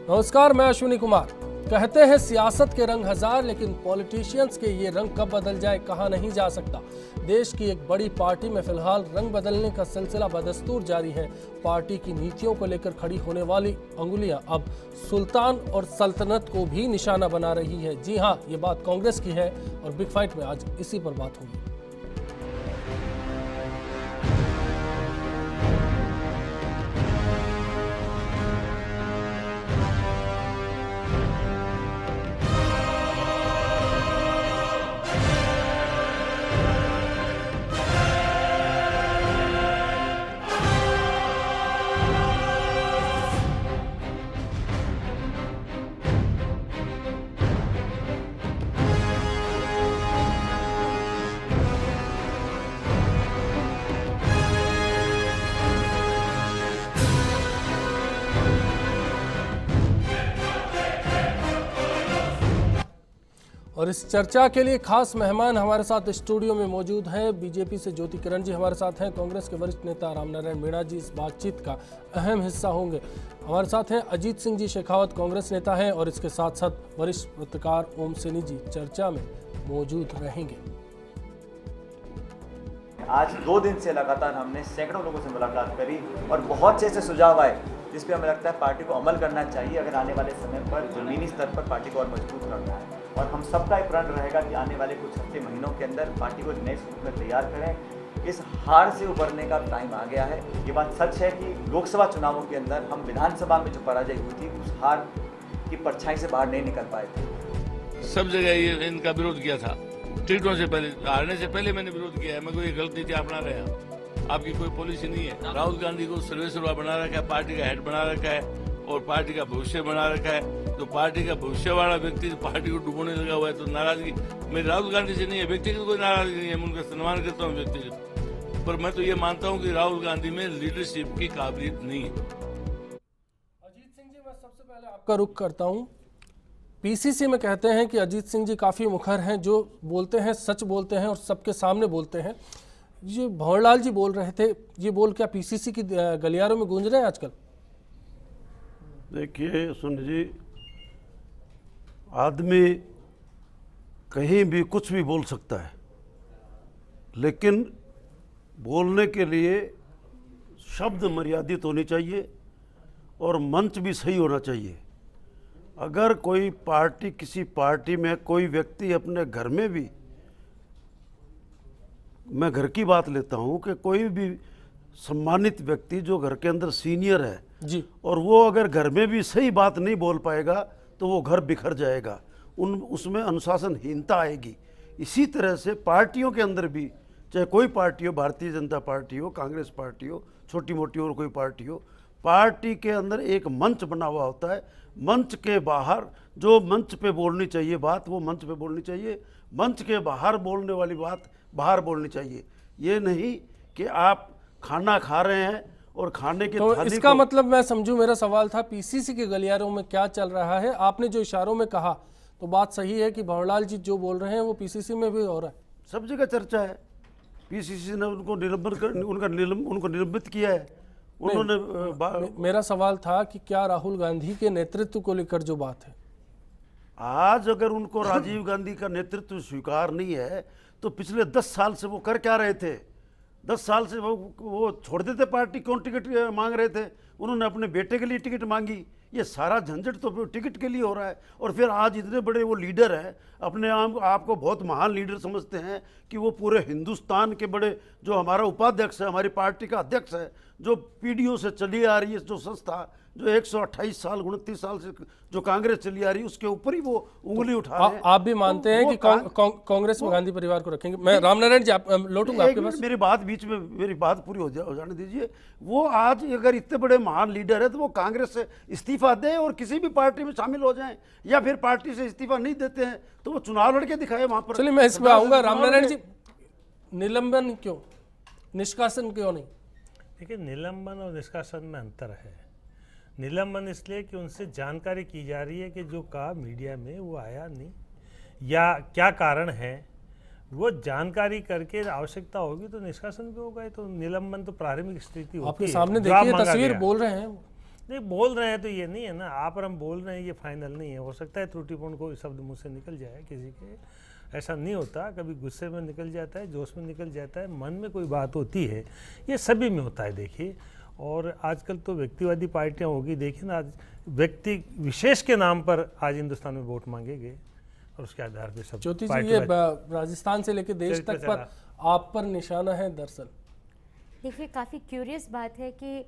नमस्कार, मैं अश्विनी कुमार। कहते हैं सियासत के रंग हजार, लेकिन पॉलिटिशियंस के ये रंग कब बदल जाए कहा नहीं जा सकता। देश की एक बड़ी पार्टी में फिलहाल रंग बदलने का सिलसिला बदस्तूर जारी है। पार्टी की नीतियों को लेकर खड़ी होने वाली अंगुलियां अब सुल्तान और सल्तनत को भी निशाना बना रही है। जी हां, ये बात कांग्रेस की है और बिग फाइट में आज इसी पर बात होगी। और इस चर्चा के लिए खास मेहमान हमारे साथ स्टूडियो में मौजूद हैं। बीजेपी से ज्योति किरण जी हमारे साथ हैं। कांग्रेस के वरिष्ठ नेता रामनारायण मीणा जी इस बातचीत का अहम हिस्सा होंगे। हमारे साथ हैं अजीत सिंह जी शेखावत, कांग्रेस नेता हैं, और इसके साथ साथ वरिष्ठ पत्रकार ओम सैनी जी चर्चा में मौजूद रहेंगे। आज 2 दिन से लगातार हमने सैकड़ों लोगों से मुलाकात करी और बहुत से ऐसे सुझाव आए जिस पे हमें लगता है पार्टी को अमल करना चाहिए अगर आने वाले समय पर जमीनी स्तर पर पार्टी को और मजबूत करना है। और हम सबका एक प्रण रहेगा कि आने वाले कुछ हफ्ते महीनों के अंदर पार्टी को नए स्वरूप में तैयार करें। इस हार से उभरने का टाइम आ गया है। ये बात सच है कि लोकसभा चुनावों के अंदर हम विधानसभा में जो पराजय हुई थी उस हार की परछाई से बाहर नहीं निकल पाए थे। सब जगह ये इनका विरोध किया था। टिकटों से पहले, हारने से पहले मैंने विरोध किया है। मैं कोई गलत नीति अपना रहे हैं। आपकी कोई पॉलिसी नहीं है। राहुल गांधी को सर्वेसर्वा बना रखा है, पार्टी का हेड बना रखा है और पार्टी का भविष्य बना रखा है। तो पार्टी का भविष्य वाला व्यक्ति पार्टी को डुबोने लगा हुआ है, तो नाराजगी मेरी राहुल गांधी से नहीं है। व्यक्तिगत कोई नाराजगी नहीं है, मैं उनका सम्मान करता हूँ व्यक्तिगत, पर मैं तो ये मानता हूँ कि राहुल गांधी में लीडरशिप की काबिलियत नहीं है। अजीत सिंह जी, मैं सबसे पहले आपका रुख करता हूँ। पीसीसी में कहते हैं कि अजीत सिंह जी काफ़ी मुखर हैं, जो बोलते हैं सच बोलते हैं और सबके सामने बोलते हैं। ये भंवरलाल जी बोल रहे थे, ये बोल क्या पीसीसी की गलियारों में गूंज रहे हैं आजकल? देखिए सुन जी, आदमी कहीं भी कुछ भी बोल सकता है, लेकिन बोलने के लिए शब्द मर्यादित होने चाहिए और मंच भी सही होना चाहिए। अगर कोई पार्टी, किसी पार्टी में कोई व्यक्ति अपने घर में भी, मैं घर की बात लेता हूं कि कोई भी सम्मानित व्यक्ति जो घर के अंदर सीनियर है जी, और वो अगर घर में भी सही बात नहीं बोल पाएगा तो वो घर बिखर जाएगा, उसमें अनुशासनहीनता आएगी। इसी तरह से पार्टियों के अंदर भी, चाहे कोई पार्टी हो, भारतीय जनता पार्टी हो, कांग्रेस पार्टी हो, छोटी मोटी और कोई पार्टी हो, पार्टी के अंदर एक मंच बना हुआ होता है। मंच के बाहर जो मंच पे बोलनी चाहिए बात, वो मंच पे बोलनी चाहिए। मंच के बाहर बोलने वाली बात बाहर बोलनी चाहिए। ये नहीं कि आप खाना खा रहे हैं और खाने के तो थाली इसका को, मतलब मैं समझूं, मेरा सवाल था पीसीसी के गलियारों में क्या चल रहा है। आपने जो इशारों में कहा तो बात सही है कि भंवरलाल जी जो बोल रहे हैं वो पीसीसी में भी हो रहा है। सब जगह चर्चा है। पीसीसी ने उनको उनको निलंबित किया है। उन्होंने मेरा सवाल था कि क्या राहुल गांधी के नेतृत्व को लेकर जो बात है, आज अगर उनको राजीव गांधी का नेतृत्व स्वीकार नहीं है तो पिछले 10 साल से वो कर क्या रहे थे? 10 साल से वो छोड़ देते पार्टी, क्यों टिकट मांग रहे थे? उन्होंने अपने बेटे के लिए टिकट मांगी। ये सारा झंझट तो टिकट के लिए हो रहा है। और फिर आज इतने बड़े वो लीडर हैं, अपने आपको बहुत महान लीडर समझते हैं कि वो पूरे हिंदुस्तान के बड़े, जो हमारा उपाध्यक्ष है, हमारी पार्टी का अध्यक्ष है, जो पीढ़ियों से चली आ रही है, जो संस्था जो 128 साल 29 साल से जो कांग्रेस चली आ रही है, उसके ऊपर ही वो उंगली उठा रहे हैं। आप भी मानते हैं कि कांग्रेस में गांधी परिवार को रखेंगे? मैं रामनारायण जी लौटूंगा आपके पास। मेरी बात बीच में, मेरी बात पूरी हो जाने दीजिए। वो आज अगर इतने बड़े महान लीडर है तो वो कांग्रेस से इस्तीफा दें और किसी भी पार्टी में शामिल हो जाएं, या फिर पार्टी से इस्तीफा नहीं देते हैं तो वो चुनाव लड़के दिखाए वहां पर। चलिए मैं इसमें आऊंगा। रामनारायण जी, निलंबन क्यों, निष्कासन क्यों नहीं? देखिए, निलंबन और निष्कासन में अंतर है। निलंबन इसलिए कि उनसे जानकारी की जा रही है कि जो कहा मीडिया में वो आया नहीं, या क्या कारण है, वो जानकारी करके आवश्यकता होगी तो निष्कासन भी होगा। तो निलंबन तो प्रारंभिक स्थिति होती है। आपके सामने देखिए तस्वीर बोल रहे हैं। नहीं बोल रहे हैं तो ये नहीं है ना, आप और हम बोल रहे हैं ये फाइनल नहीं है। हो सकता है त्रुटिपूर्ण कोई शब्द मुंह से निकल जाए किसी के, ऐसा नहीं होता, कभी गुस्से में निकल जाता है, जोश में निकल जाता है, मन में कोई बात होती है, ये सभी में होता है देखिए। और आजकल तो व्यक्तिवादी पार्टियां होगी, देखिए ना, आज व्यक्ति विशेष के नाम पर आज हिंदुस्तान में वोट मांगेंगे और उसके आधार पर सब ज्योति जी, ये राजस्थान से लेकर देश तक पर आप पर निशाना है दरअसल। देखिए, काफ़ी क्यूरियस बात है कि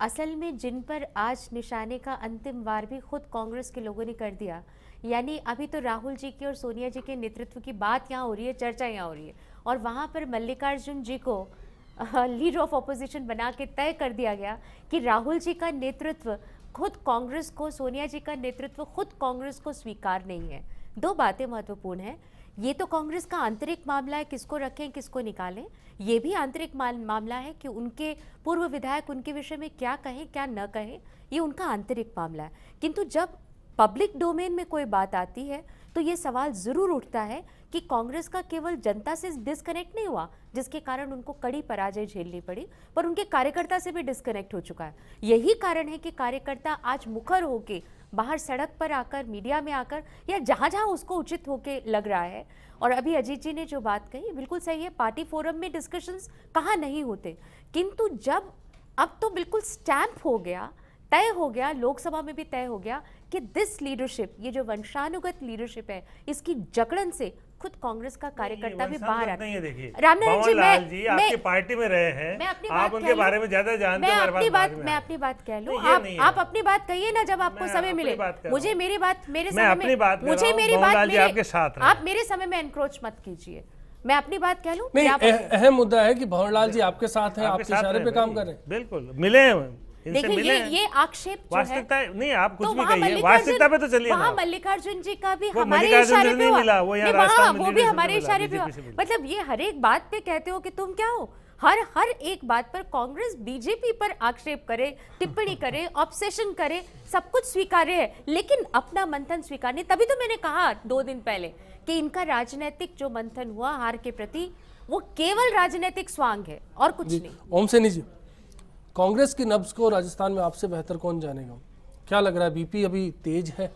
असल में जिन पर आज निशाने का अंतिम वार भी खुद कांग्रेस के लोगों ने कर दिया, यानी अभी तो राहुल जी की और सोनिया जी के नेतृत्व की बात यहाँ हो रही है, चर्चा यहाँ हो रही है, और वहाँ पर मल्लिकार्जुन जी को लीडर ऑफ ऑपोजिशन बना के तय कर दिया गया कि राहुल जी का नेतृत्व खुद कांग्रेस को, सोनिया जी का नेतृत्व खुद कांग्रेस को स्वीकार नहीं है। दो बातें महत्वपूर्ण हैं, ये तो कांग्रेस का आंतरिक मामला है, किसको रखें किसको निकालें, ये भी आंतरिक मामला है कि उनके पूर्व विधायक उनके विषय में क्या कहें क्या न कहें, ये उनका आंतरिक मामला है। किंतु जब पब्लिक डोमेन में कोई बात आती है तो ये सवाल ज़रूर उठता है कि कांग्रेस का केवल जनता से डिस्कनेक्ट नहीं हुआ, जिसके कारण उनको कड़ी पराजय झेलनी पड़ी, पर उनके कार्यकर्ता से भी डिस्कनेक्ट हो चुका है। यही कारण है कि कार्यकर्ता आज मुखर होके बाहर सड़क पर आकर, मीडिया में आकर, या जहाँ जहाँ उसको उचित होके लग रहा है। और अभी अजीत जी ने जो बात कही बिल्कुल सही है, पार्टी फोरम में डिस्कशंस कहाँ नहीं होते, किंतु जब अब तो बिल्कुल स्टैंप हो गया, तय हो गया, लोकसभा में भी तय हो गया कि दिस लीडरशिप, ये जो वंशानुगत लीडरशिप है, इसकी जकड़न से खुद कांग्रेस का कार्यकर्ता भी बाहर आ नहीं है। देखिए रामनारायण जी, भंवरलाल जी आपकी पार्टी में रहे हैं, आप उनके बारे में ज्यादा जानते हैं। मैं अपनी बात कह लूं, आप अपनी बात कहिए ना जब आपको समय मिले। मुझे मेरी बात मेरे समय में, मुझे मेरी बात आपके साथ, आप मेरे समय में एनक्रोच मत कीजिए, मैं अपनी बात कह लूं। नहीं, अहम मुद्दा है कि भंवरलाल जी आपके साथ हैं, आपके इशारे पे काम कर रहे हैं। बिल्कुल मिले हैं, देखिए ये आक्षेप जो है, वास्तविकता नहीं, आप कुछ भी कहिए, वास्तविकता पे तो चलिए। वहाँ मल्लिकार्जुन जी का भी हमारे इशारे पे हुआ, वो भी हमारे इशारे पे हुआ। मतलब ये हर एक बात पे कहते हो कि तुम क्या हो, हर एक बात पर कांग्रेस बीजेपी पर आक्षेप करे, टिप्पणी करे, ऑब्सेशन करे, सब कुछ स्वीकार्य है, लेकिन अपना मंथन स्वीकार नहीं। तभी तो मैंने कहा 2 दिन पहले कि इनका राजनीतिक जो मंथन हुआ हार के प्रति, वो केवल राजनीतिक स्वांग है और कुछ नहीं। ओम सैनी जी, कांग्रेस की नब्ज को राजस्थान में आपसे बेहतर कौन जानेगा, क्या लग रहा है, बीपी अभी तेज है?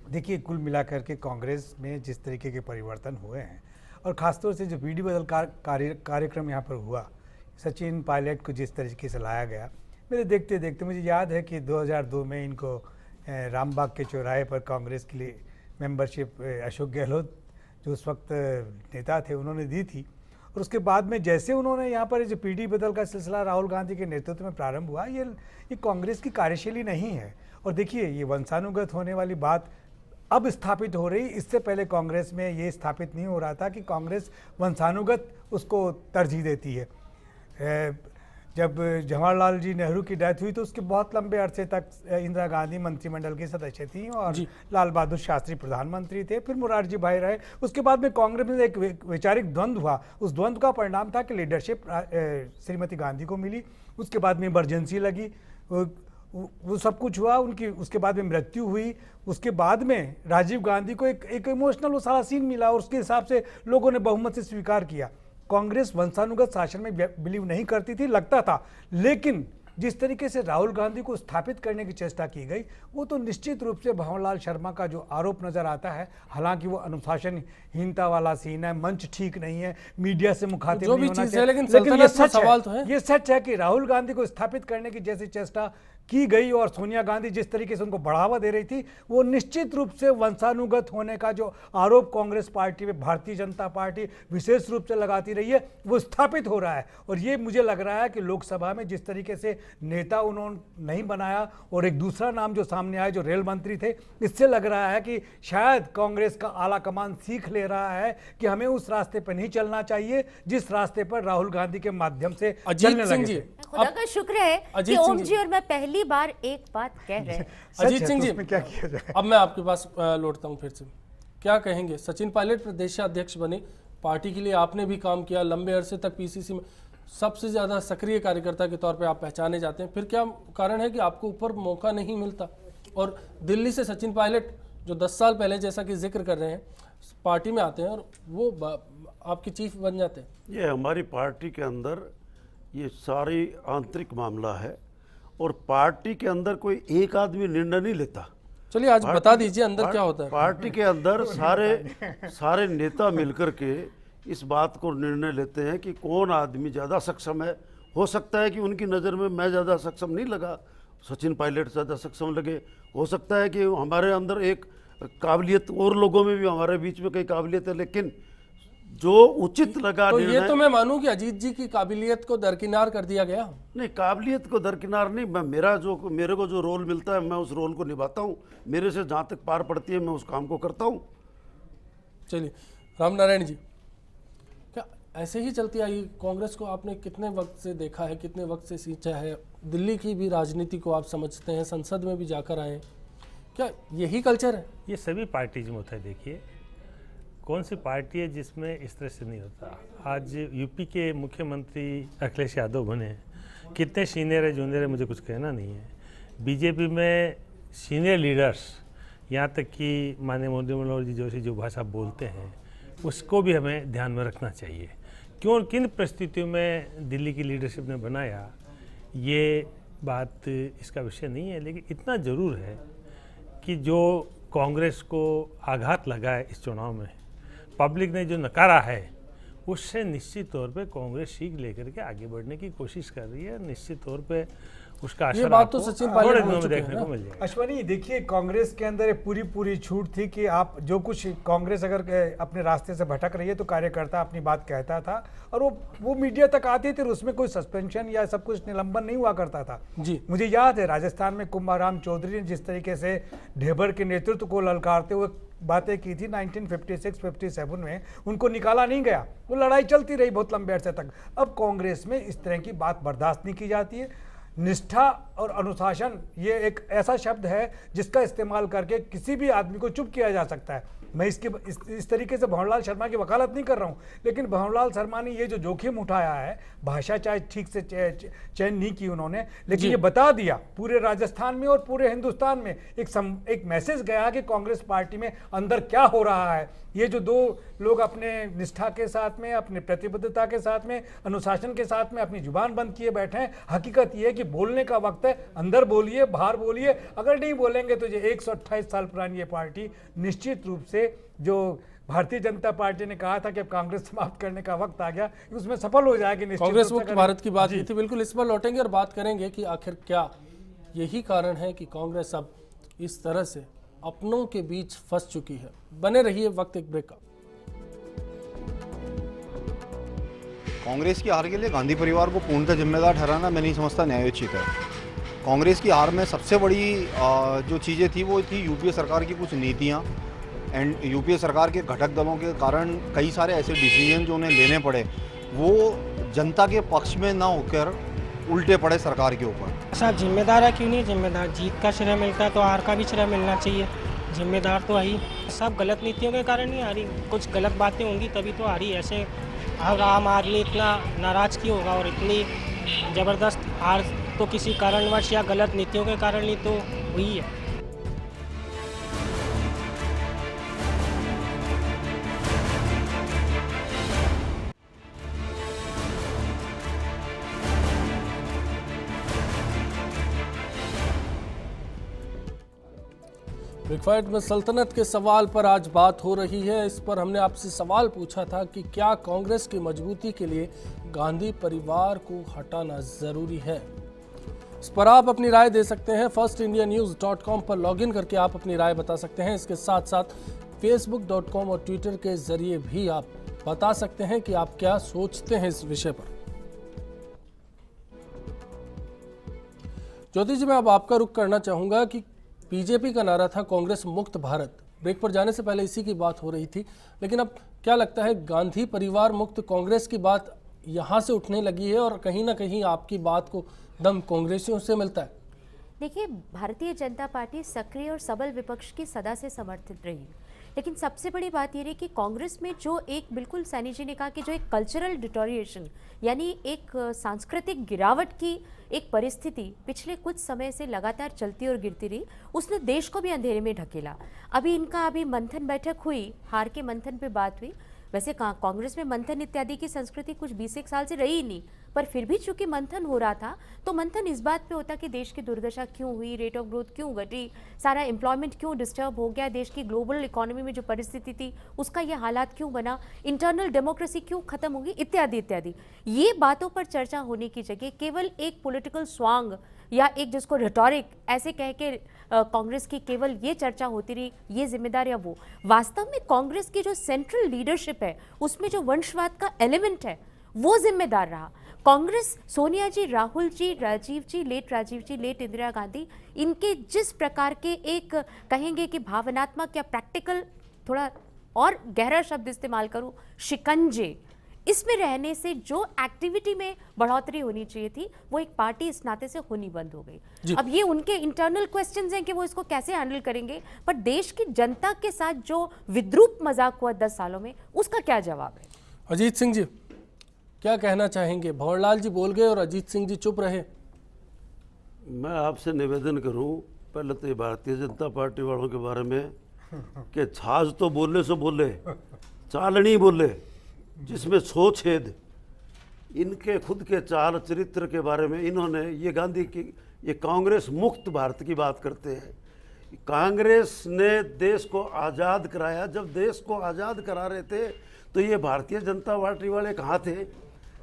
देखिए, कुल मिलाकर के कांग्रेस में जिस तरीके के परिवर्तन हुए हैं, और ख़ासतौर से जो पीढ़ी बदल कार्यक्रम यहाँ पर हुआ, सचिन पायलट को जिस तरीके से लाया गया, मेरे देखते देखते मुझे याद है कि 2002 में इनको रामबाग के चौराहे पर कांग्रेस के लिए मेंबरशिप अशोक गहलोत जो उस वक्त नेता थे उन्होंने दी थी। और उसके बाद में जैसे उन्होंने यहाँ पर जो पीढ़ी बदल का सिलसिला राहुल गांधी के नेतृत्व में प्रारंभ हुआ, ये कांग्रेस की कार्यशैली नहीं है। और देखिए, ये वंशानुगत होने वाली बात अब स्थापित हो रही, इससे पहले कांग्रेस में ये स्थापित नहीं हो रहा था कि कांग्रेस वंशानुगत उसको तरजीह देती है। जब जवाहरलाल जी नेहरू की डेथ हुई तो उसके बहुत लंबे अरसे तक इंदिरा गांधी मंत्रिमंडल की सदस्य थी और लाल बहादुर शास्त्री प्रधानमंत्री थे, फिर मोरारजी भाई रहे। उसके बाद में कांग्रेस में एक वैचारिक द्वंद्व हुआ, उस द्वंद्व का परिणाम था कि लीडरशिप श्रीमती गांधी को मिली, उसके बाद में इमरजेंसी लगी, वो सब कुछ हुआ उनकी, उसके बाद में मृत्यु हुई, उसके बाद में राजीव गांधी को एक इमोशनल वो सारा सीन मिला और उसके हिसाब से लोगों ने बहुमत से स्वीकार किया। कांग्रेस वंशानुगत शासन में बिलीव नहीं करती थी, लगता था, लेकिन जिस तरीके से राहुल गांधी को स्थापित करने की चेष्टा की गई, वो तो निश्चित रूप से भंवरलाल शर्मा का जो आरोप नजर आता है, हालांकि वो अनुशासनहीनता वाला सीन है, मंच ठीक नहीं है, मीडिया से मुखातिब नहीं होना चाहिए, लेकिन ये सच है, ये सच है कि राहुल गांधी को स्थापित करने की जैसी चेष्टा की गई और सोनिया गांधी जिस तरीके से उनको बढ़ावा दे रही थी, वो निश्चित रूप से वंशानुगत होने का जो आरोप कांग्रेस पार्टी में भारतीय जनता पार्टी विशेष रूप से लगाती रही है, वो स्थापित हो रहा है। और ये मुझे लग रहा है कि लोकसभा में जिस तरीके से नेता उन्होंने नहीं बनाया और एक दूसरा नाम जो सामने आया जो रेल मंत्री थे, इससे लग रहा है कि शायद कांग्रेस का आला कमान सीख ले रहा है कि हमें उस रास्ते पर नहीं चलना चाहिए जिस रास्ते पर राहुल गांधी के माध्यम से चलने लगे। खुदा का शुक्र है कि ओम जी और मैं पहली बार एक बात कह रहे हैं। अजीत सिंह जी, क्या किया जाए? अब मैं आपके पास लौटता हूं फिर से, क्या कहेंगे? सचिन पायलट प्रदेशाध्यक्ष बने, पार्टी के लिए आपने भी काम किया, लंबे अरसे तक पीसीसी में सबसे ज्यादा सक्रिय कार्यकर्ता के तौर पे आप पहचाने जाते हैं, फिर क्या कारण है कि आपको ऊपर मौका नहीं मिलता? और दिल्ली से सचिन पायलट जो 10 साल पहले जैसा कि जिक्र कर रहे हैं पार्टी में आते हैं और वो आपकी चीफ बन जाते हैं। ये हमारी पार्टी के अंदर ये सारी आंतरिक मामला है और पार्टी के अंदर कोई एक आदमी निर्णय नहीं लेता। चलिए आज बता दीजिए अंदर क्या होता है। पार्टी के अंदर सारे नेता मिलकर के इस बात को निर्णय लेते हैं कि कौन आदमी ज़्यादा सक्षम है। हो सकता है कि उनकी नज़र में मैं ज़्यादा सक्षम नहीं लगा, सचिन पायलट ज़्यादा सक्षम लगे। हो सकता है कि हमारे अंदर एक काबिलियत, और लोगों में भी हमारे बीच में कई काबिलियत है, लेकिन जो उचित लगा तो ये तो मैं मानूं कि अजीत जी की काबिलियत को दरकिनार कर दिया गया। नहीं, काबिलियत को दरकिनार नहीं, मैं मेरे को जो रोल मिलता है मैं उस रोल को निभाता हूँ। मेरे से जहाँ तक पार पड़ती है मैं उस काम को करता हूँ। चलिए रामनारायण जी, क्या ऐसे ही चलती आई कांग्रेस को? आपने कितने वक्त से देखा है, कितने वक्त से सींचा है? दिल्ली की भी राजनीति को आप समझते हैं, संसद में भी जाकर आए, क्या यही कल्चर है? ये सभी पार्टीज में होता है। देखिए कौन सी पार्टी है जिसमें इस तरह से नहीं होता। आज यूपी के मुख्यमंत्री अखिलेश यादव बने, कितने सीनियर है जूनियर है मुझे कुछ कहना नहीं है। बीजेपी में सीनियर लीडर्स, यहाँ तक कि माननीय मुरली मनोहर जी जोशी जो भाषा बोलते हैं उसको भी हमें ध्यान में रखना चाहिए। क्यों, किन परिस्थितियों में दिल्ली की लीडरशिप ने बनाया, ये बात इसका विषय नहीं है। लेकिन इतना ज़रूर है कि जो कांग्रेस को आघात लगा है इस चुनाव में, पब्लिक ने जो नकारा है, उससे निश्चित तौर पे कांग्रेस सीख लेकर के आगे बढ़ने की कोशिश कर रही है। निश्चित तौर पे उसका असर ये बात तो आपको सचिन थोड़े पायलट दिनों बोल में चुके देखने हैं को मिल जाएगा। अश्वनी देखिए, कांग्रेस के अंदर एक पूरी छूट थी कि आप जो कुछ कांग्रेस अगर अपने रास्ते से भटक रही है तो कार्यकर्ता अपनी बात कहता था और वो मीडिया तक आती थी, उसमें कोई सस्पेंशन या सब कुछ निलंबन नहीं हुआ करता था जी। मुझे याद है राजस्थान में कुंभाराम चौधरी ने जिस तरीके से ढेबर के नेतृत्व को ललकारते हुए बातें की थी 1956-57 में, उनको निकाला नहीं गया, वो लड़ाई चलती रही बहुत लंबे अरसे तक। अब कांग्रेस में इस तरह की बात बर्दाश्त नहीं की जाती है। निष्ठा और अनुशासन ये एक ऐसा शब्द है जिसका इस्तेमाल करके किसी भी आदमी को चुप किया जा सकता है। मैं इस तरीके से भंवरलाल शर्मा की वकालत नहीं कर रहा हूँ, लेकिन भंवरलाल शर्मा ने ये जो जोखिम उठाया है, भाषा चाहे ठीक से चयन नहीं की उन्होंने, लेकिन ये बता दिया पूरे राजस्थान में और पूरे हिंदुस्तान में एक मैसेज गया कि कांग्रेस पार्टी में अंदर क्या हो रहा है। ये जो दो लोग अपने निष्ठा के साथ में, अपनी प्रतिबद्धता के साथ में, अनुशासन के साथ में अपनी जुबान बंद किए बैठे हैं, हकीकत ये है कि बोलने का वक्त है, अंदर बोलिए, बाहर बोलिए। अगर नहीं बोलेंगे तो ये 128 साल पुरानी ये पार्टी निश्चित रूप से, जो भारतीय जनता पार्टी ने कहा था कि अब कांग्रेस समाप्त करने का वक्त आ गया, उसमें सफल हो जाएगी निश्चित। कांग्रेस मुक्त भारत की बात की थी, बिल्कुल इस पर लौटेंगे और बात करेंगे कि आखिर क्या यही कारण है कि कांग्रेस अब इस तरह से अपनों के बीच फंस चुकी है। बने रहिए, वक्त एक ब्रेक का। कांग्रेस की हार के लिए गांधी परिवार को पूर्णतः जिम्मेदार ठहराना मैं नहीं समझता न्यायोचित है। कांग्रेस की हार में सबसे बड़ी जो चीज़ें थी वो थी यूपीए सरकार की कुछ नीतियां एंड यूपीए सरकार के घटक दलों के कारण कई सारे ऐसे डिसीजन जो उन्हें लेने पड़े वो जनता के पक्ष में ना होकर उल्टे पड़े सरकार के ऊपर। साहब जिम्मेदार है, क्यों नहीं जिम्मेदार? जीत का श्रेय मिलता है तो हार का भी श्रेय मिलना चाहिए। जिम्मेदार तो आई सब गलत नीतियों के कारण नहीं आ रही, कुछ गलत बातें होंगी तभी तो आ रही। ऐसे अब आम आदमी इतना नाराज क्यों होगा, और इतनी ज़बरदस्त हार तो किसी कारणवश या गलत नीतियों के कारण ही तो हुई है। ब्रेकफास्ट में सल्तनत के सवाल पर आज बात हो रही है। इस पर हमने आपसे सवाल पूछा था कि क्या कांग्रेस की मजबूती के लिए गांधी परिवार को हटाना जरूरी है। इस पर आप अपनी राय दे सकते हैं। firstindianews.com पर लॉगिन करके आप अपनी राय बता सकते हैं। इसके साथ साथ facebook.com और ट्विटर के जरिए भी आप बता सकते हैं कि आप क्या सोचते हैं इस विषय पर। ज्योति जी, मैं अब आपका रुख करना चाहूंगा कि बीजेपी का नारा था कांग्रेस मुक्त भारत। ब्रेक पर जाने से पहले इसी की बात हो रही थी, लेकिन अब क्या लगता है गांधी परिवार मुक्त कांग्रेस की बात यहाँ से उठने लगी है और कहीं ना कहीं आपकी बात को दम कांग्रेसियों से मिलता है? देखिए, भारतीय जनता पार्टी सक्रिय और सबल विपक्ष की सदा से समर्थित रही, लेकिन सबसे बड़ी बात ये रही कि कांग्रेस में जो एक, बिल्कुल सैनी जी ने कहा कि जो एक कल्चरल डिटोरिएशन यानी एक सांस्कृतिक गिरावट की एक परिस्थिति पिछले कुछ समय से लगातार चलती और गिरती रही, उसने देश को भी अंधेरे में ढकेला। अभी मंथन बैठक हुई, हार के मंथन पे बात हुई, वैसे कांग्रेस में मंथन इत्यादि की संस्कृति कुछ 20 साल से रही ही नहीं, पर फिर भी चूंकि मंथन हो रहा था तो मंथन इस बात पे होता कि देश की दुर्दशा क्यों हुई, रेट ऑफ ग्रोथ क्यों घटी, सारा एम्प्लॉयमेंट क्यों डिस्टर्ब हो गया, देश की ग्लोबल इकोनॉमी में जो परिस्थिति थी उसका ये हालात क्यों बना, इंटरनल डेमोक्रेसी क्यों खत्म होगी, इत्यादि इत्यादि। ये बातों पर चर्चा होने की जगह केवल एक पॉलिटिकल स्वांग या एक जिसको रिटोरिक ऐसे कह के कांग्रेस की केवल ये चर्चा होती रही, ये जिम्मेदार या वो। वास्तव में कांग्रेस की जो सेंट्रल लीडरशिप है उसमें जो वंशवाद का एलिमेंट है वो जिम्मेदार रहा। कांग्रेस, सोनिया जी, राहुल जी, राजीव जी, लेट इंदिरा गांधी, इनके जिस प्रकार के एक कहेंगे कि भावनात्मक या प्रैक्टिकल, थोड़ा और गहरा शब्द इस्तेमाल करूं, शिकंजे, इसमें रहने से जो एक्टिविटी में बढ़ोतरी होनी चाहिए थी वो एक पार्टी इस नाते से होनी बंद हो गई। अब ये उनके इंटरनल क्वेश्चंस हैं कि वो इसको कैसे हैंडल करेंगे, पर देश की जनता के साथ जो विद्रूप मजाक हुआ 10 सालों में उसका क्या जवाब है? अजीत सिंह जी क्या कहना चाहेंगे? भंवरलाल जी बोल गए और अजीत सिंह जी चुप रहे। मैं आपसे निवेदन करूं, पहले तो ये भारतीय जनता पार्टी वालों के बारे में कि छाछ तो बोले सो बोले, चालनी बोले जिसमें 100 छेद। इनके खुद के चाल चरित्र के बारे में इन्होंने ये गांधी की, ये कांग्रेस मुक्त भारत की बात करते हैं। कांग्रेस ने देश को आज़ाद कराया। जब देश को आज़ाद करा रहे थे तो ये भारतीय जनता पार्टी वाले कहाँ थे?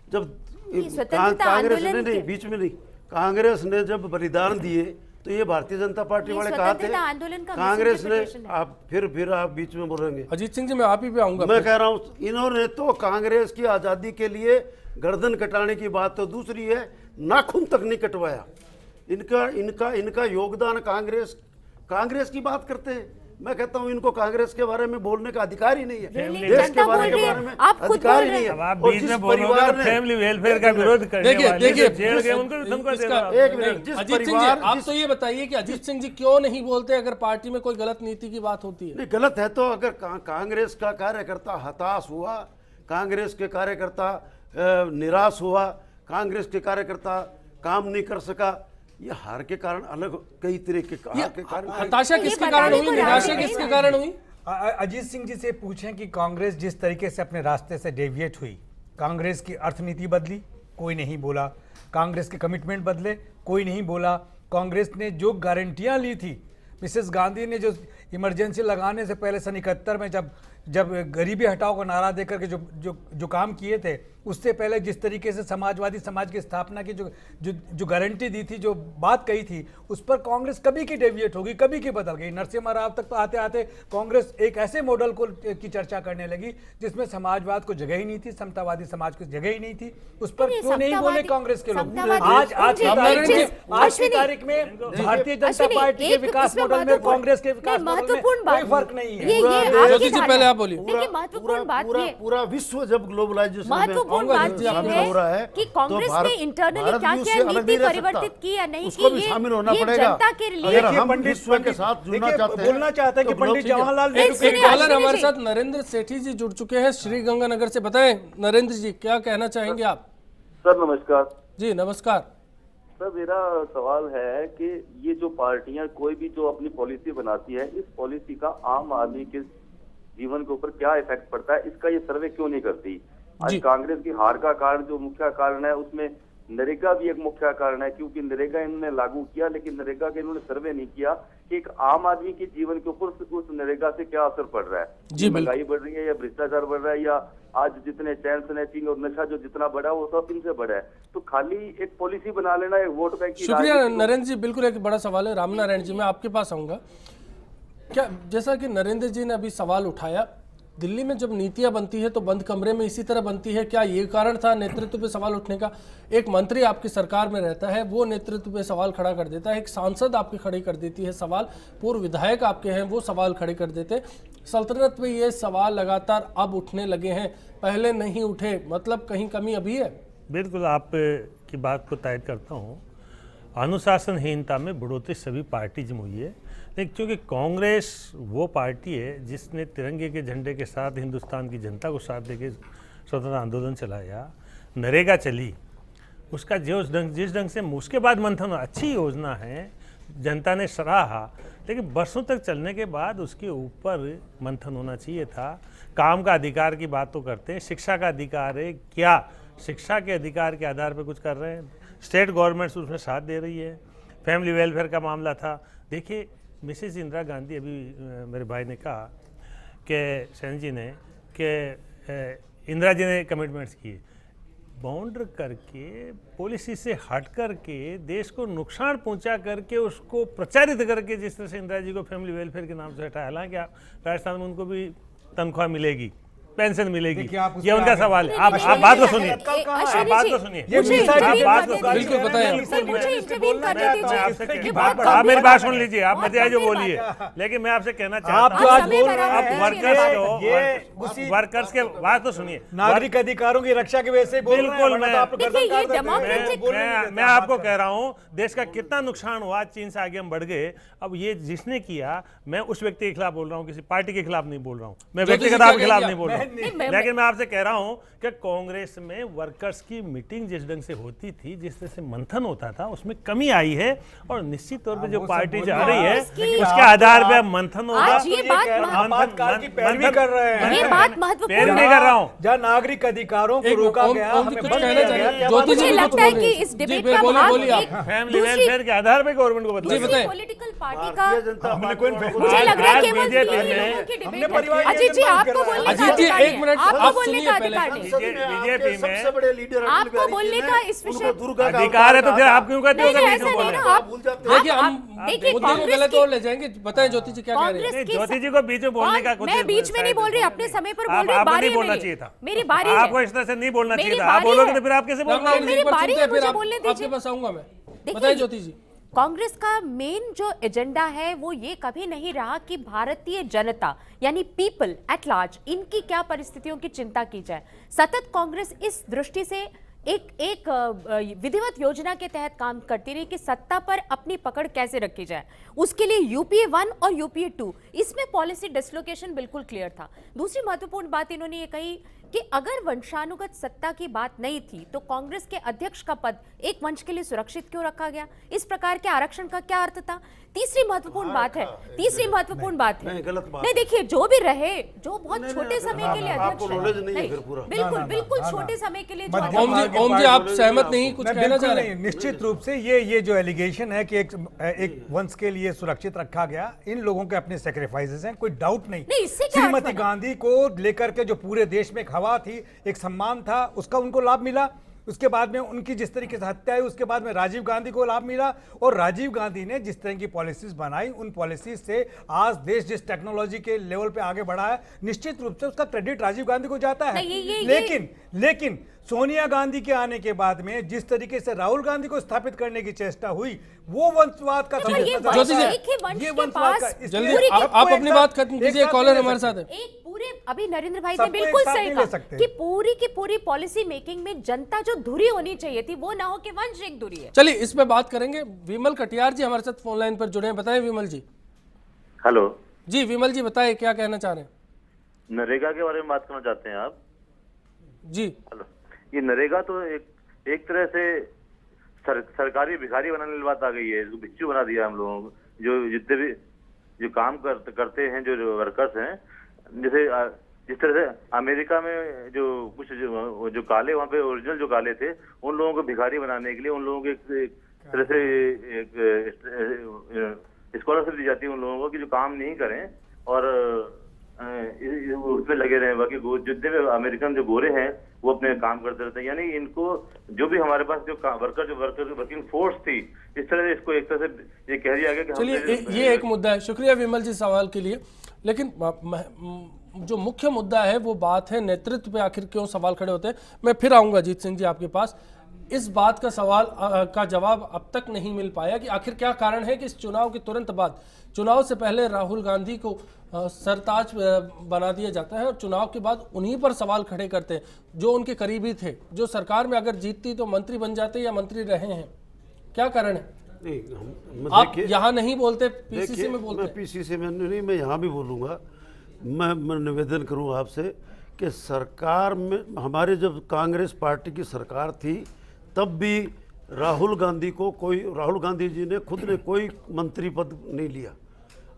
जब कांग्रेस ने नहीं, बीच में नहीं, कांग्रेस ने जब बलिदान दिए तो ये भारतीय जनता पार्टी वाले कहाँ थे? कांग्रेस ने। आप फिर आप बीच में बोलेंगे। अजीत सिंह जी मैं आप ही पे आऊंगा। मैं कह रहा हूँ इन्होंने तो कांग्रेस की आज़ादी के लिए गर्दन कटाने की बात तो दूसरी है, नाखून तक नहीं कटवाया। इनका योगदान कांग्रेस की बात करते हैं। मैं कहता हूं इनको कांग्रेस के बारे में बोलने का अधिकार ही नहीं है, देश के बारे में अधिकार ही नहीं है। आप बीच में बोलोगे तो फैमिली वेलफेयर का विरोध करने वाले जो जेल गए उनको भी तुमको देना। एक मिनट, जिस अजीत सिंह जी आप तो ये बताइए कि अजीत सिंह जी क्यों नहीं बोलते अगर पार्टी में कोई गलत नीति की बात होती है? नहीं, गलत है तो अगर कांग्रेस का कार्यकर्ता हताश हुआ, कांग्रेस के कार्यकर्ता निराश हुआ, कांग्रेस के कार्यकर्ता काम नहीं कर सका, ये हार के कारण अलग कई तरह के कारण। हताशा किसके कारण हुई, निराशा किसके कारण हुई? अजीत सिंह जी से पूछें कि कांग्रेस जिस तरीके से अपने रास्ते से डेविएट हुई, कांग्रेस की अर्थनीति बदली, कोई नहीं बोला। कांग्रेस के कमिटमेंट बदले, कोई नहीं बोला। कांग्रेस ने जो गारंटियां ली थी, मिसेस गांधी ने जो इमरजेंसी लगाने से पहले सन 71 में जब गरीबी हटाओ का नारा देकर के जो काम किए थे, उससे पहले जिस तरीके से समाजवादी समाज की स्थापना की जो गारंटी दी थी, जो बात कही थी, उस पर कांग्रेस कभी की डेविएट होगी, कभी की बदल गई। नरसिम्हा राव तक तो आते आते कांग्रेस एक ऐसे मॉडल की चर्चा करने लगी जिसमें समाजवाद को जगह ही नहीं थी, समतावादी समाज को जगह ही नहीं थी। उस पर क्यों नहीं बोले कांग्रेस के लोग? आज की तारीख में भारतीय जनता पार्टी के विकास मॉडल में कांग्रेस के विकास मॉडल में कोई फर्क नहीं है। पहले आप बोलिए। पूरा विश्व जब ग्लोबलाइजेशन महत्वपूर्ण बात यह है कि कांग्रेस ने इंटरनली क्या क्या नीति परिवर्तित की या नहीं की, ये जनता के लिए हम विश्व के साथ जुड़ना चाहते हैं, बोलना चाहते हैं कि पंडित जवाहरलाल कॉलर हमारे साथ नरेंद्र सेठी जी जुड़ चुके हैं श्रीगंगानगर से। बताएं नरेंद्र जी क्या कहना चाहेंगे आप? सर नमस्कार। जी नमस्कार सर, मेरा सवाल है कि ये जो पार्टियां कोई भी जो अपनी पॉलिसी बनाती है, इस पॉलिसी का आम आदमी के जीवन के ऊपर क्या इफेक्ट पड़ता है, इसका ये सर्वे क्यों नहीं करती? आज कांग्रेस की हार का कारण जो मुख्य कारण है उसमें नरेगा भी एक मुख्य कारण है, क्योंकि नरेगा इन्होंने लागू किया लेकिन नरेगा के इन्होंने सर्वे नहीं किया कि एक आम आदमी के जीवन के ऊपर उस नरेगा से क्या असर पड़ रहा है। जी, महंगाई बढ़ रही है या भ्रष्टाचार बढ़ रहा है या आज जितने चैन स्नैचिंग और नशा जो जितना बढ़ा वो सब इनसे बढ़ा है। तो खाली एक पॉलिसी बना लेना, एक वोट बैंक की। शुक्रिया नरेंद्र जी, बिल्कुल एक बड़ा सवाल है। रामनारायण जी मैं आपके पास आऊंगा। क्या जैसा कि नरेंद्र जी ने अभी सवाल उठाया, दिल्ली में जब नीतियां बनती है तो बंद कमरे में इसी तरह बनती है, क्या ये कारण था नेतृत्व पे सवाल उठने का? एक मंत्री आपकी सरकार में रहता है, वो नेतृत्व पे सवाल खड़ा कर देता है, एक सांसद आपकी खड़ी कर देती है सवाल, पूर्व विधायक आपके हैं वो सवाल खड़े कर देते। सल्तनत में ये सवाल लगातार अब उठने लगे हैं, पहले नहीं उठे, मतलब कहीं कमी अभी है? बिल्कुल आप की बात को तायद करता हूँ। अनुशासनहीनता में बढ़ोतरी सभी पार्टीज में हुई है, लेकिन क्योंकि कांग्रेस वो पार्टी है जिसने तिरंगे के झंडे के साथ हिंदुस्तान की जनता को साथ देके स्वतंत्रता आंदोलन चलाया, नरेगा चली, उसका जिस ढंग से उसके बाद मंथन, अच्छी योजना है जनता ने सराहा, लेकिन बरसों तक चलने के बाद उसके ऊपर मंथन होना चाहिए था। काम का अधिकार की बात तो करते हैं, शिक्षा का अधिकार है, क्या शिक्षा के अधिकार के आधार पर कुछ कर रहे हैं? स्टेट गवर्नमेंट्स उसमें साथ दे रही है। फैमिली वेलफेयर का मामला था, देखिए मिसेस इंदिरा गांधी, अभी मेरे भाई ने कहा कि सैन जी ने कि इंदिरा जी ने कमिटमेंट्स किए, बाउंडर करके पॉलिसी से हट करके देश को नुकसान पहुंचा करके उसको प्रचारित करके जिस तरह से इंदिरा जी को फैमिली वेलफेयर के नाम से हटाया। हालांकि राजस्थान में उनको भी तनख्वाह मिलेगी, पेंशन मिलेगी, ये उनका सवाल है। आप बात को सुनिए, आप बात को सुनिए, आप बात को बिल्कुल बताएं। आप मेरी बात सुन लीजिए, आप मत जो बोलिए, लेकिन मैं आपसे कहना चाहता हूँ, आप वर्कर्स के बात तो सुनिए, नागरिक अधिकारों की रक्षा की वजह से बिल्कुल मैं आपको कह रहा हूँ देश का कितना नुकसान हुआ, चीन से आगे हम बढ़ गए। अब ये जिसने किया, मैं उस व्यक्ति के खिलाफ बोल रहा हूँ, किसी पार्टी के खिलाफ नहीं बोल रहा हूँ, मैं व्यक्तिगत आपके खिलाफ नहीं बोल रहा हूँ, लेकिन मैं आपसे कह रहा हूं कि कांग्रेस में वर्कर्स की मीटिंग जिस ढंग से होती थी, जिस तरह से मंथन होता था, उसमें कमी आई है। और निश्चित तौर पे जो पार्टी जा रही है उसके आधार पे मंथन होगा। पैरवी कर रहे हैं, ये बात महत्वपूर्ण नहीं कर रहा हूं, जहाँ नागरिक अधिकारों को रोका गया। मुझे लगता है कि इस डिबेट का भाग फैमिली वेलफेयर के आधार पे गवर्नमेंट को बताइए। पॉलिटिकल पार्टी का मुझे लग रहा है केवल अजीत जी आपको बोलने का अजीत जी अधिकार एक मिनट, आपको आप बोलने सुनिए का पहले। अधिकार नहीं, बीजेपी में सबसे बड़े लीडर आपको बोलने का इस विषय अधिकार है, तो फिर आप क्यों कहते हो नहीं, कि ऐसा नहीं ना, आप देखिए हम देखिए मुद्दे को गलत और ले जाएंगे। बताएं ज्योति जी क्या कह रहे हैं। कांग्रेस ज्योति जी को बीच में बोलने का कुछ, मैं बीच में नहीं बोल रही, अपने समय पर बोल रही, आपको बारी नहीं बोलना है चाहिए था, मेरी बारी है, आपको इस तरह से नहीं बोलना चाहिए मेरी था। आप बारी बोलोगे है। तो फिर आप कैसे बोल रहे मेरी बारी है, मुझे बोलने आपके दीजिए। पास आऊंगा मैं। देखिए, बताएं ज्योति जी। कांग्रेस का मेन जो एजेंडा है वो ये कभी नहीं रहा कि भारतीय जनता यानी पीपल एट लार्ज इनकी क्या परिस्थितियों की चिंता की जाए। सतत कांग्रेस इस दृष्टि से एक विधिवत योजना के तहत काम करती रही कि सत्ता पर अपनी पकड़ कैसे रखी जाए। उसके लिए यूपीए 1 और यूपीए 2 इसमें पॉलिसी डिसलोकेशन बिल्कुल क्लियर था। दूसरी महत्वपूर्ण बात इन्होंने ये कही कि अगर वंशानुगत सत्ता की बात नहीं थी तो कांग्रेस के अध्यक्ष का पद एक वंश के लिए सुरक्षित क्यों रखा गया? इस प्रकार के आरक्षण का क्या अर्थ था? तीसरी महत्वपूर्ण बात है, तीसरी महत्वपूर्ण बात है, नहीं देखिए जो भी रहे, जो बहुत छोटे समय के लिए अध्यक्ष है, बिल्कुल बिल्कुल छोटे समय के लिए ओम जी आप सहमत नहीं, कुछ कहना चाह रहे हैं? निश्चित रूप से ये जो एलिगेशन है कि एक वंश के लिए सुरक्षित रखा गया, इन लोगों के अपने सेक्रीफाइसेस हैं, कोई डाउट नहीं। इससे क्या श्रीमती गांधी को लेकर के जो पूरे देश में एक हवा थी, एक सम्मान था, उसका उनको लाभ मिला। उसके बाद में उनकी जिस तरीके से हत्या हुई, उसके बाद में राजीव गांधी को लाभ मिला, और राजीव गांधी ने जिस तरह की पॉलिसीज बनाई, उन पॉलिसीज से आज देश जिस टेक्नोलॉजी के लेवल पे आगे बढ़ा है, निश्चित रूप से उसका क्रेडिट राजीव गांधी को जाता है। लेकिन सोनिया गांधी के आने के बाद में जिस तरीके से राहुल गांधी को स्थापित करने की चेष्टा हुई, वो वंशवाद का जल्दी आप अपनी बात खत्म कीजिए, कॉलर हमारे साथ है। एक पूरे अभी नरेंद्र भाई ने बिल्कुल सही कहा कि पूरी की पूरी पॉलिसी मेकिंग में जनता जो धुरी होनी चाहिए थी वो ना हो कि वंश एक धुरी है। चलिए इस पे बात करेंगे। विमल कटियार जी हमारे साथ फोन लाइन पर जुड़े हैं, बताएं विमल जी। हेलो जी विमल जी बताएं क्या कहना चाह रहे हैं? नरेगा के बारे में बात करना चाहते हैं आप? जी हेलो, ये नरेगा तो एक तरह से सरकारी भिखारी बनाने वाली बात आ गई है, इसको बिच्चू बना दिया हम लोगों को। जो जितने भी जो काम करते हैं, जो वर्कर्स हैं, जैसे जिस तरह से अमेरिका में जो कुछ जो काले वहाँ पे ओरिजिनल जो काले थे, उन लोगों को भिखारी बनाने के लिए उन लोगों को एक तरह से एक स्कॉलरशिप दी जाती है उन लोगों को कि जो काम नहीं करें और उसमें लगे रहे। बाकी जितने भी अमेरिकन जो गोरे हैं वो अपने काम करते रहते हैं। यानी इनको जो भी हमारे पास जो वर्कर वर्किंग फोर्स थी, इस तरह से इसको एक तरह से ये कह दिया गया कि चलिए ये एक मुद्दा है। शुक्रिया विमल जी सवाल के लिए। लेकिन जो मुख्य मुद्दा है वो बात है नेतृत्व पे आखिर क्यों सवाल खड़े होते हैं। मैं फिर आऊंगा अजीत सिंह जी आपके पास। इस बात का सवाल का जवाब अब तक नहीं मिल पाया कि आखिर क्या कारण है कि इस चुनाव के तुरंत बाद, चुनाव से पहले राहुल गांधी को सरताज बना दिया जाता है और चुनाव के बाद उन्हीं पर सवाल खड़े करते हैं जो उनके करीबी थे, जो सरकार में अगर जीतती तो मंत्री बन जाते या मंत्री रहे हैं। क्या कारण है? आप यहाँ नहीं बोलते, पीसीसी में बोलते? मैं पीसीसी में नहीं, मैं यहाँ भी बोलूँगा। मैं निवेदन करूँ आपसे कि सरकार में हमारे जब कांग्रेस पार्टी की सरकार थी तब भी राहुल गांधी जी ने खुद ने कोई मंत्री पद नहीं लिया।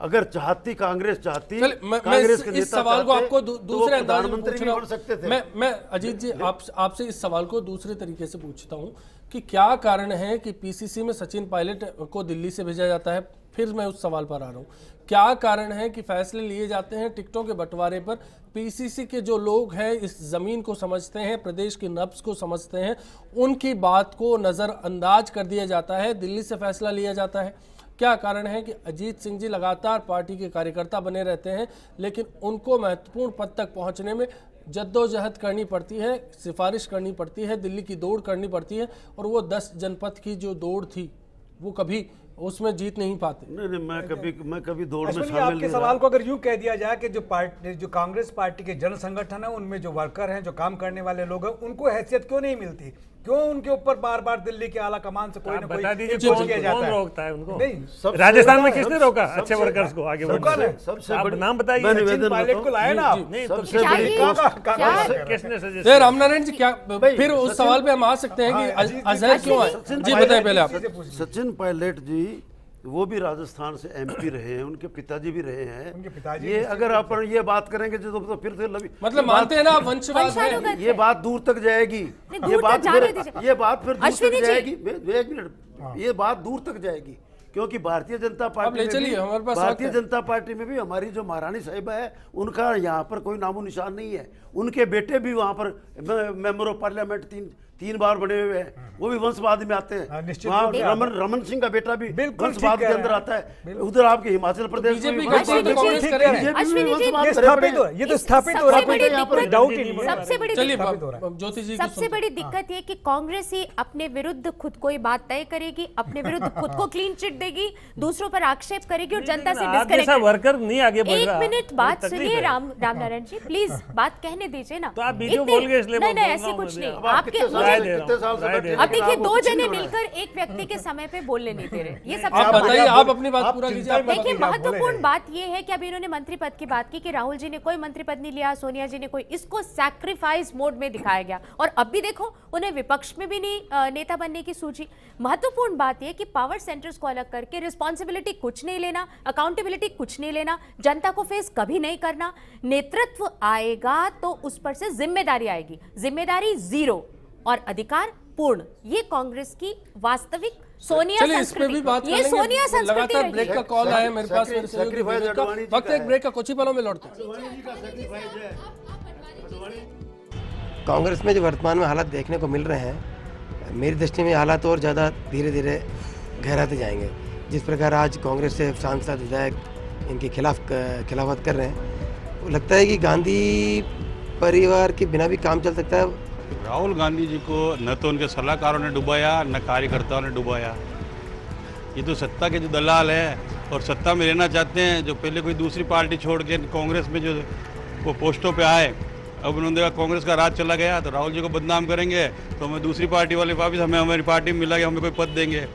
अगर चाहती कांग्रेस चाहती, कांग्रेस के इस सवाल को आपको दूसरे अंदाज में प्रधानमंत्री नहीं बन सकते थे। मैं अजीत जी आपसे इस सवाल को दूसरे तरीके से पूछता हूं कि क्या कारण है कि पीसीसी में सचिन पायलट को दिल्ली से भेजा जाता है? फिर मैं उस सवाल पर आ रहा हूं, क्या कारण है कि फैसले लिए जाते हैं टिकटों के बंटवारे पर? पीसीसी के जो लोग हैं इस जमीन को समझते हैं, प्रदेश की नब्ज को समझते हैं, उनकी बात को नजरअंदाज कर दिया जाता है, दिल्ली से फैसला लिया जाता है। क्या कारण है कि अजीत सिंह जी लगातार पार्टी के कार्यकर्ता बने रहते हैं, लेकिन उनको महत्वपूर्ण पद तक पहुंचने में जद्दोजहद करनी पड़ती है, सिफारिश करनी पड़ती है, दिल्ली की दौड़ करनी पड़ती है, और वो 10 जनपद की जो दौड़ थी वो कभी उसमें जीत नहीं पाते? नहीं, मैं कभी दौड़ में शामिल आपके नहीं सवाल को अगर यूं कह दिया जाए कि जो कांग्रेस पार्टी के जन संगठन है, उनमें जो वर्कर हैं, जो काम करने वाले लोग हैं, उनको हैसियत क्यों नहीं मिलती? क्यों उनके ऊपर बार बार दिल्ली के आला कमान से कोई ना कोई बता दीजिए approach किया जाता कौन है? रोकता है उनको? नहीं, राजस्थान में किसने रोका अच्छे वर्कर्स को आगे बढ़ने से? सबसे आप बड़ी नाम बताइए। मैं सचिन निवेदन पायलट को लाए ना आप। नहीं तो सबसे बड़ी किसने सजेस्ट किया? रामनारायण जी, क्या फिर उस सवाल पे हम आ सकते हैं कि अजहर क्यों आए? जी बताइए पहले आप। सचिन पायलट जी वो भी राजस्थान से एमपी रहे हैं, उनके पिताजी भी रहे हैं। ये अगर आप ये बात करेंगे तो फिर से मतलब मानते हैं ना आप वंशवाद है? ये बात दूर तक जाएगी, ये बात फिर दूर तक जाएगी। एक मिनट, ये बात दूर तक जाएगी क्योंकि भारतीय जनता पार्टी में भी हमारी जो महारानी साहिबा है, उनका यहाँ पर कोई नामो निशान नहीं है। उनके बेटे भी वहाँ पर मेंबर ऑफ पार्लियामेंट तीन बार बने हुए हैं, वो भी वंशवाद में आते हैं। वहाँ रमन सिंह का बेटा भी वंशवाद के अंदर आता है। उधर आपके हिमाचल प्रदेश में ये तो स्थापित हो रहा है, यहाँ पर डाउट ही नहीं। सबसे बड़ी दिक्कत ये कि कांग्रेस ही अपने विरुद्ध खुद कोई बात तय करेगी, अपने विरुद्ध खुद को क्लीन चिट देगी, दूसरों पर आक्षेप करेगी और जनता से डिस्कनेक्ट। वर्कर नहीं आगे बढ़ रहा। 1 मिनट बात सुनिए रामनारायण जी, प्लीज बात कहने दीजिए ना। तो आप बीच में बोल गए इसलिए नहीं, ऐसे कुछ नहीं। आपके अब देखिए 2 जने मिलकर एक व्यक्ति के समय पे बोलने नहीं दे रहे, ये सब आप बताइए, आप अपनी बात पूरा कीजिए। देखिए महत्वपूर्ण बात ये है कि अभी इन्होंने मंत्री पद की बात की कि राहुल जी ने कोई मंत्री पद नहीं लिया, सोनिया जी ने कोई, इसको सैक्रिफाइस मोड में दिखाया गया और अब भी देखो उन्हें विपक्ष में भी नहीं नेता बनने की सूझी। महत्वपूर्ण बात यह कि पावर सेंटर्स को अलग करके रिस्पॉन्सिबिलिटी कुछ नहीं लेना, अकाउंटेबिलिटी कुछ नहीं लेना, जनता को फेस कभी नहीं करना, नेतृत्व आएगा तो उस पर से जिम्मेदारी आएगी, जिम्मेदारी 0 और अधिकार पूर्ण। ये कांग्रेस की वास्तविक सोनिया संस्कृति, ये सोनिया संस्कृति। लगातार ब्रेक का कॉल आया मेरे पास, मेरे सहयोगी वक्त एक ब्रेक का, कुछ ही पलों में लौटते हैं। कांग्रेस में जो वर्तमान में हालात देखने को मिल रहे हैं, मेरी दृष्टि में हालात और ज़्यादा धीरे धीरे गहराते जाएंगे। जिस प्रकार आज कांग्रेस से सांसद विधायक इनके खिलाफत कर रहे हैं, वो लगता है कि गांधी परिवार के बिना भी काम चल सकता है। राहुल गांधी जी को न तो उनके सलाहकारों ने डुबाया, न कार्यकर्ताओं ने डुबाया। ये तो सत्ता के जो दलाल हैं और सत्ता में रहना चाहते हैं, जो पहले कोई दूसरी पार्टी छोड़ के कांग्रेस में जो वो पोस्टों पे आए, अब उन्होंने देखा कांग्रेस का राज चला गया तो राहुल जी को बदनाम करेंगे, तो हमें दूसरी पार्टी वाले वापस हमें हमारी पार्टी में मिला कि हमें कोई पद देंगे।